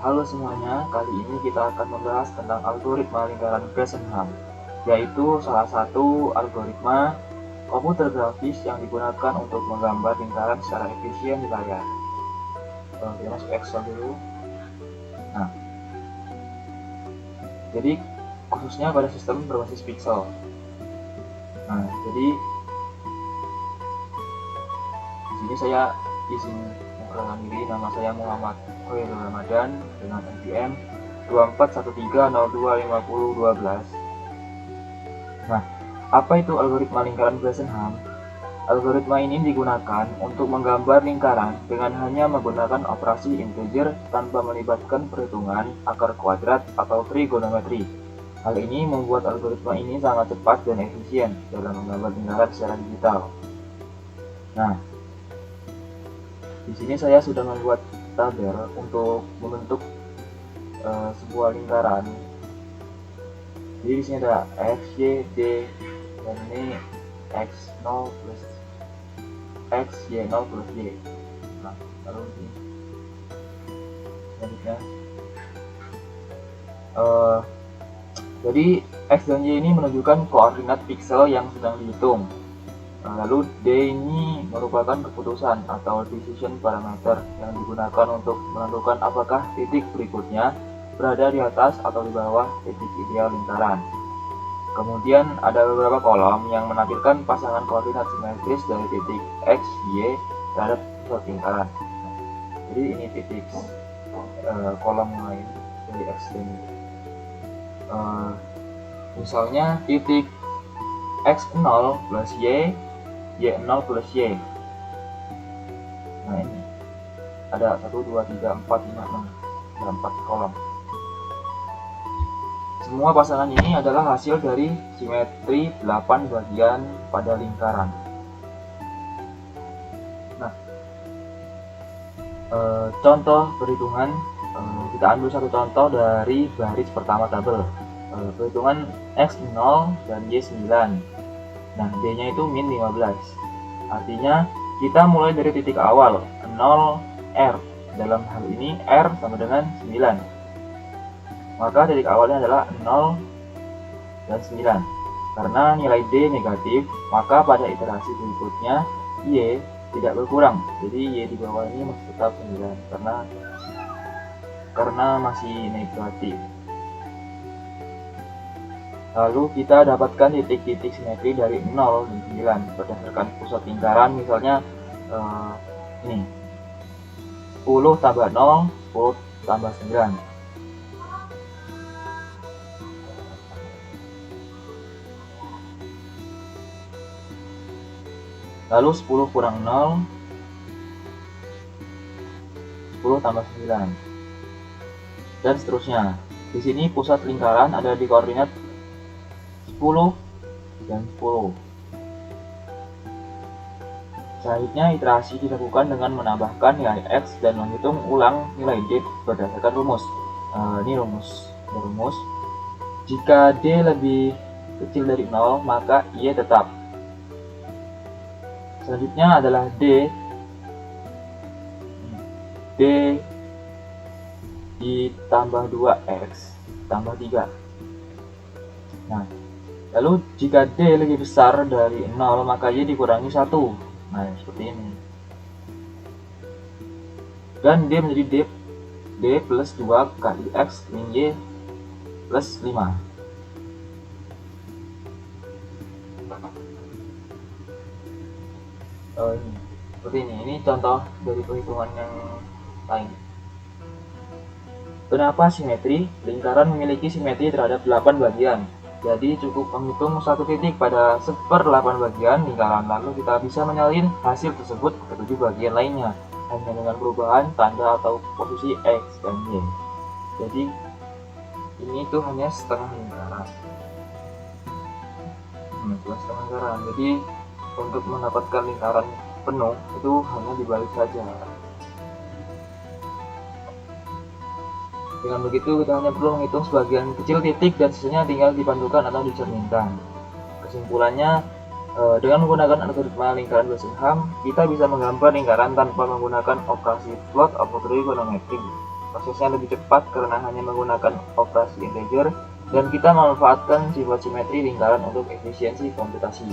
Halo semuanya, kali ini kita akan membahas tentang algoritma lingkaran Besenham, yaitu salah satu algoritma komputer grafis yang digunakan untuk menggambar lingkaran secara efisien di layar. Kita masuk Excel dulu. Nah, jadi khususnya pada sistem berbasis pixel. Nah, jadi di sini saya izin memperkenalkan diri, nama saya Muhammad Khairul Ramadan dengan NPM 2413025012. Nah, apa itu algoritma lingkaran Besenham? Algoritma ini digunakan untuk menggambar lingkaran dengan hanya menggunakan operasi integer tanpa melibatkan perhitungan akar kuadrat atau trigonometri. Hal ini membuat algoritma ini sangat cepat dan efisien dalam menggambar lingkaran secara digital. Nah, di sini saya sudah membuat tabel untuk membentuk sebuah lingkaran. Jadi di sini ada X, Y, D, dan ini X0 plus X, Y0 plus Y. Nah, lalu ini selanjutnya jadi X dan Y ini menunjukkan koordinat piksel yang sedang dihitung. Lalu D ini merupakan keputusan atau decision parameter yang digunakan untuk menentukan apakah titik berikutnya berada di atas atau di bawah titik ideal lingkaran. Kemudian ada beberapa kolom yang menampilkan pasangan koordinat simetris dari titik X, Y terhadap pusat lingkaran. Jadi ini titik kolom lain dari X dan Y. Misalnya titik X0 plus Y, Y0 plus Y. Nah ini ada 1, 2, 3, 4, 5, 6. Ada 4 kolom. Semua pasangan ini adalah hasil dari simetri 8 bagian pada lingkaran. Nah, contoh perhitungan, kita ambil satu contoh dari baris pertama tabel. Perhitungan X0 dan Y9. Nah, D-nya itu min 15. Artinya, kita mulai dari titik awal, 0, R. Dalam hal ini, R sama dengan 9. Maka titik awalnya adalah 0 dan 9. Karena nilai D negatif, maka pada iterasi berikutnya, Y tidak berkurang. Jadi, Y di bawah ini masih tetap 9. Karena masih negatif. Lalu kita dapatkan titik-titik simetri dari 0 dan 9 berdasarkan pusat lingkaran. Misalnya ini 10 tambah 0, 10 tambah 9. Lalu 10 kurang 0, 10 tambah 9. Dan seterusnya. Di sini pusat lingkaran ada di koordinat 10 dan 10. Selanjutnya iterasi dilakukan dengan menambahkan nilai X dan menghitung ulang nilai D berdasarkan rumus. Ini rumus. Jika D lebih kecil dari 0, maka Y tetap. Selanjutnya adalah D ditambah 2X tambah 3. Nah, lalu jika D lebih besar dari 0, maka Y dikurangi 1. Nah, seperti ini. Dan D menjadi D plus 2 kali X min Y plus 5. Seperti ini. Ini contoh dari perhitungan yang lain. Kenapa simetri? Lingkaran memiliki simetri terhadap 8 bagian. Jadi cukup menghitung satu titik pada 1/8 bagian lingkaran, lalu kita bisa menyalin hasil tersebut ke 7 bagian lainnya hanya dengan perubahan tanda atau posisi X dan Y. Jadi ini tuh hanya setengah lingkaran. Setengah lingkaran. Jadi untuk mendapatkan lingkaran penuh itu hanya dibalik saja. Dengan begitu, kita hanya perlu menghitung sebagian kecil titik dan sisanya tinggal dipantukan atau dicerminkan. Kesimpulannya, dengan menggunakan algoritma lingkaran Besenham, kita bisa menggambar lingkaran tanpa menggunakan operasi plot atau trigonometri. prosesnya lebih cepat karena hanya menggunakan operasi integer, dan kita memanfaatkan sifat simetri lingkaran untuk efisiensi komputasi.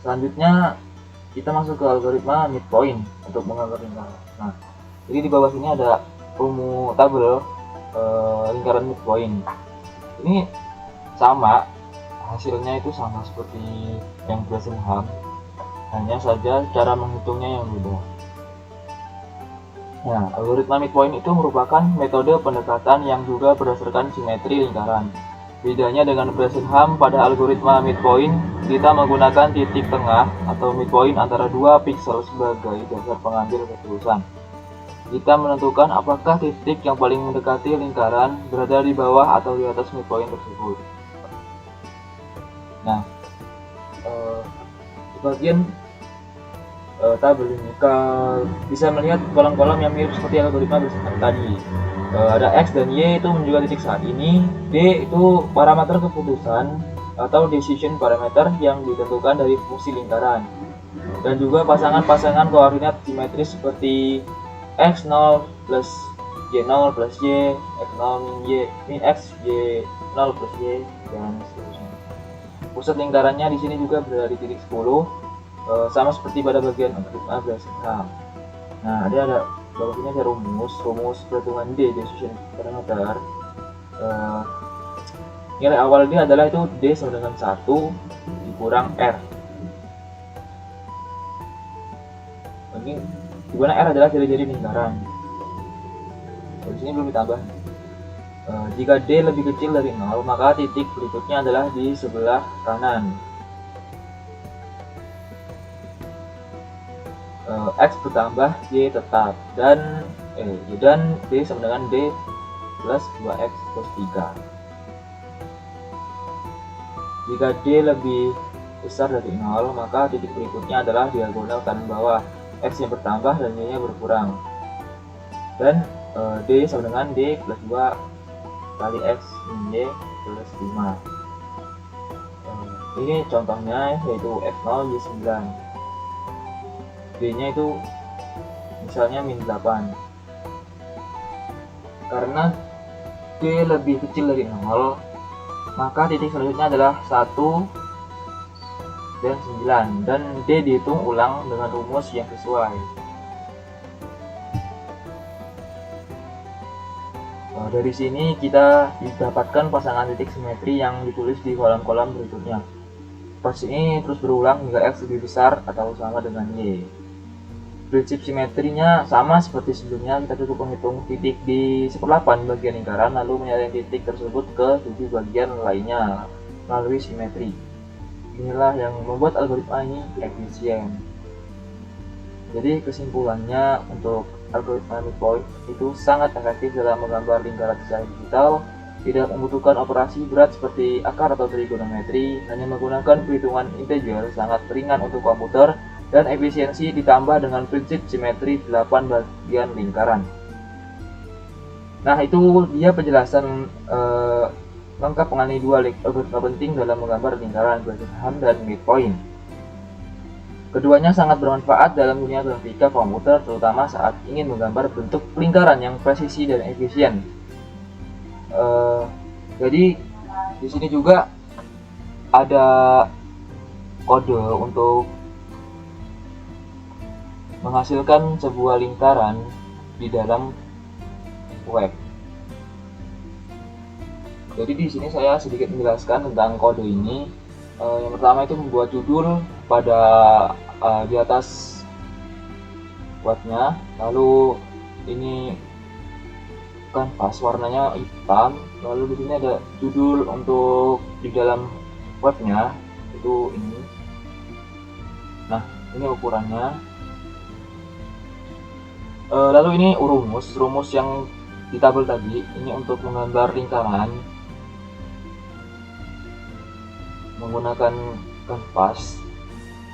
Selanjutnya kita masuk ke algoritma midpoint untuk menggambar lingkaran. Nah, jadi di bawah sini ada rumus tabel lingkaran midpoint. Ini sama, hasilnya itu sama seperti yang Bresenham, hanya saja cara menghitungnya yang beda. Nah, algoritma midpoint itu merupakan metode pendekatan yang juga berdasarkan simetri lingkaran. Bedanya dengan Bresenham, pada algoritma midpoint kita menggunakan titik tengah atau midpoint antara dua piksel sebagai dasar pengambil keputusan. Kita menentukan apakah titik yang paling mendekati lingkaran berada di bawah atau di atas midpoint tersebut. Nah, di bagian tabel ini bisa melihat kolom-kolom yang mirip seperti algoritma Bresenham tadi. Ada X dan Y itu menunjukkan titik saat ini, D itu parameter keputusan atau decision parameter yang ditentukan dari fungsi lingkaran, dan juga pasangan-pasangan koordinat simetris seperti X0 plus Y0 plus Y, X0 min X, Y0 plus Y, dan seterusnya. Pusat lingkarannya di sini juga berada di titik 10, sama seperti pada bagian algoritma Bresenham. Nah, ada bawah sini ada rumus perhitungan D, decision parameter. Nilai awal D adalah itu D sama dengan 1 dikurang R. Ini dimana R adalah jari-jari lingkaran. Di sini belum ditambah. Jika D lebih kecil dari 0, maka titik berikutnya adalah di sebelah kanan. X bertambah, Y tetap, dan D sama dengan D plus 2X plus 3. Jika D lebih besar dari 0, maka titik berikutnya adalah diagonal kanan bawah, X nya bertambah dan Y nya berkurang, dan D sama dengan D plus 2 kali X min Y plus 5. Ini contohnya yaitu X0 Y9, D nya itu misalnya min 8. Karena D lebih kecil dari 0, maka titik selanjutnya adalah 1 dan 9, dan D dihitung ulang dengan rumus yang sesuai. Dari sini kita didapatkan pasangan titik simetri yang ditulis di kolom-kolom berikutnya. Proses ini terus berulang hingga X lebih besar atau sama dengan Y. Prinsip simetrinya sama seperti sebelumnya, kita cukup menghitung titik di 1/8 bagian lingkaran lalu menyalakan titik tersebut ke 7 bagian lainnya melalui simetri. Inilah yang membuat algoritma ini efisien. Jadi kesimpulannya, untuk algoritma midpoint itu sangat efektif dalam menggambar lingkaran secara digital, tidak membutuhkan operasi berat seperti akar atau trigonometri, hanya menggunakan perhitungan integer, sangat ringan untuk komputer, dan efisiensi ditambah dengan prinsip simetri 8 bagian lingkaran. Nah, itu dia penjelasan lengkap mengenai dua algoritma penting dalam menggambar lingkaran, Bresenham dan midpoint. Keduanya sangat bermanfaat dalam dunia grafika komputer, terutama saat ingin menggambar bentuk lingkaran yang presisi dan efisien. Jadi di sini juga ada kode untuk menghasilkan sebuah lingkaran di dalam web. Jadi di sini saya sedikit menjelaskan tentang kode ini. Yang pertama itu membuat judul pada di atas webnya, lalu ini kanvas warnanya hitam, lalu di sini ada judul untuk di dalam webnya itu ini. Nah, ini ukurannya. Lalu ini rumus yang di tabel tadi, ini untuk menggambar lingkaran menggunakan kanvas.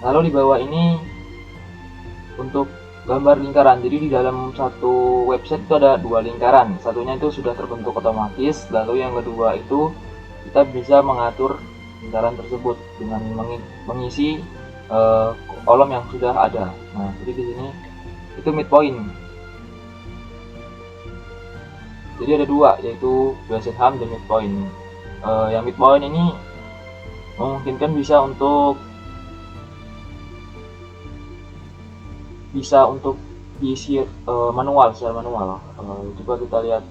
Lalu di bawah ini untuk gambar lingkaran. Jadi di dalam satu website itu ada dua lingkaran, satunya itu sudah terbentuk otomatis, lalu yang kedua itu kita bisa mengatur lingkaran tersebut dengan mengisi kolom yang sudah ada. Nah, jadi di sini itu midpoint. Jadi ada dua, yaitu Wesenham dan midpoint. Yang midpoint ini memungkinkan bisa untuk diisi secara manual. Coba kita lihat.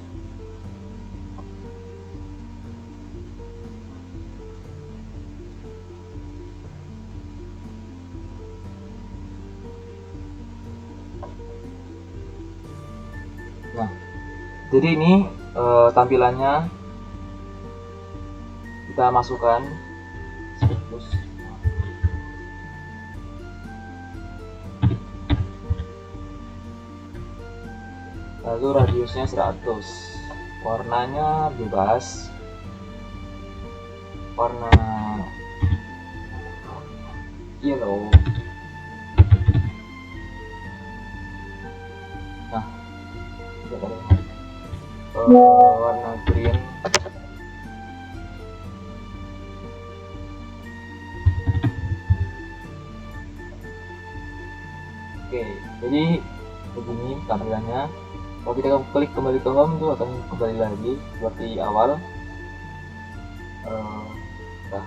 Nah, jadi ini tampilannya kita masukkan lalu radiusnya 100, warnanya bebas, warna yellow. Nah, warna green. Oke, jadi begini tampilannya. Kalau kita klik kembali ke home, itu akan kembali lagi seperti awal. Nah.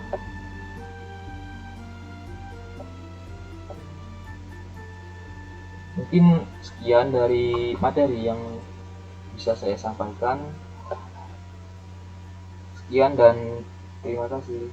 Mungkin sekian dari materi yang bisa saya sampaikan. Sekian dan terima kasih.